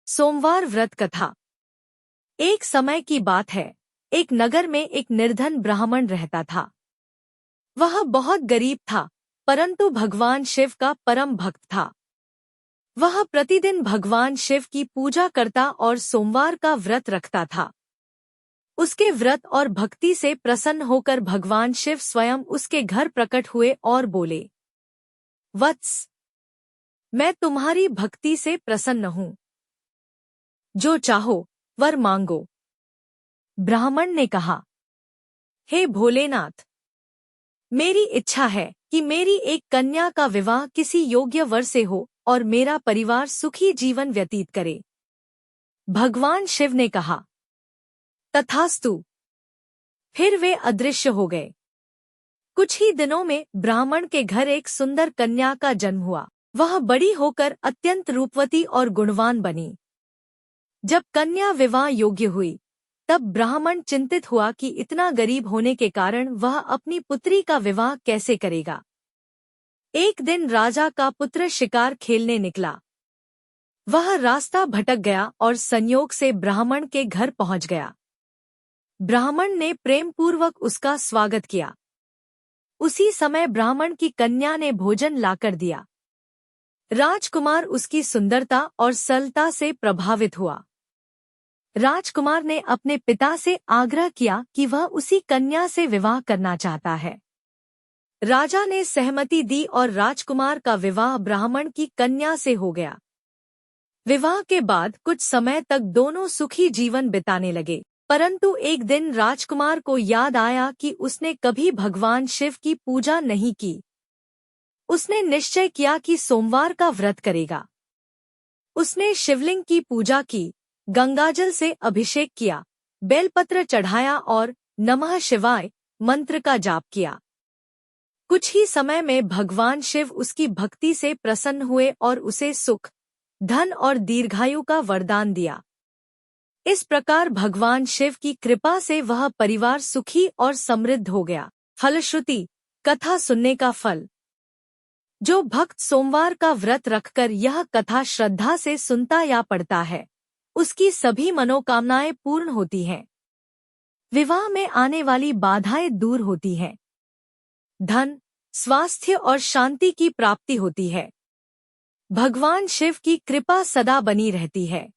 सोमवार व्रत कथा। एक समय की बात है, एक नगर में एक निर्धन ब्राह्मण रहता था। वह बहुत गरीब था, परंतु भगवान शिव का परम भक्त था। वह प्रतिदिन भगवान शिव की पूजा करता और सोमवार का व्रत रखता था। उसके व्रत और भक्ति से प्रसन्न होकर भगवान शिव स्वयं उसके घर प्रकट हुए और बोले, वत्स, मैं तुम्हारी भक्ति से प्रसन्न हूँ। जो चाहो वर मांगो। ब्राह्मण ने कहा, हे भोलेनाथ, मेरी इच्छा है कि मेरी एक कन्या का विवाह किसी योग्य वर से हो और मेरा परिवार सुखी जीवन व्यतीत करे। भगवान शिव ने कहा, तथास्तु। फिर वे अदृश्य हो गए। कुछ ही दिनों में ब्राह्मण के घर एक सुंदर कन्या का जन्म हुआ। वह बड़ी होकर अत्यंत रूपवती और गुणवान बनी। जब कन्या विवाह योग्य हुई, तब ब्राह्मण चिंतित हुआ कि इतना गरीब होने के कारण वह अपनी पुत्री का विवाह कैसे करेगा। एक दिन राजा का पुत्र शिकार खेलने निकला। वह रास्ता भटक गया और संयोग से ब्राह्मण के घर पहुंच गया। ब्राह्मण ने प्रेमपूर्वक उसका स्वागत किया। उसी समय ब्राह्मण की कन्या ने भोजन लाकर दिया। राजकुमार उसकी सुंदरता और सरलता से प्रभावित हुआ। राजकुमार ने अपने पिता से आग्रह किया कि वह उसी कन्या से विवाह करना चाहता है। राजा ने सहमति दी और राजकुमार का विवाह ब्राह्मण की कन्या से हो गया। विवाह के बाद कुछ समय तक दोनों सुखी जीवन बिताने लगे, परंतु एक दिन राजकुमार को याद आया कि उसने कभी भगवान शिव की पूजा नहीं की। उसने निश्चय किया कि सोमवार का व्रत करेगा। उसने शिवलिंग की पूजा की, गंगाजल से अभिषेक किया, बेलपत्र चढ़ाया और नमः शिवाय मंत्र का जाप किया। कुछ ही समय में भगवान शिव उसकी भक्ति से प्रसन्न हुए और उसे सुख, धन और दीर्घायु का वरदान दिया। इस प्रकार भगवान शिव की कृपा से वह परिवार सुखी और समृद्ध हो गया। फलश्रुति, कथा सुनने का फल। जो भक्त सोमवार का व्रत रखकर यह कथा श्रद्धा से सुनता या पढ़ता है, उसकी सभी मनोकामनाएं पूर्ण होती हैं। विवाह में आने वाली बाधाएं दूर होती हैं। धन, स्वास्थ्य और शांति की प्राप्ति होती है। भगवान शिव की कृपा सदा बनी रहती है।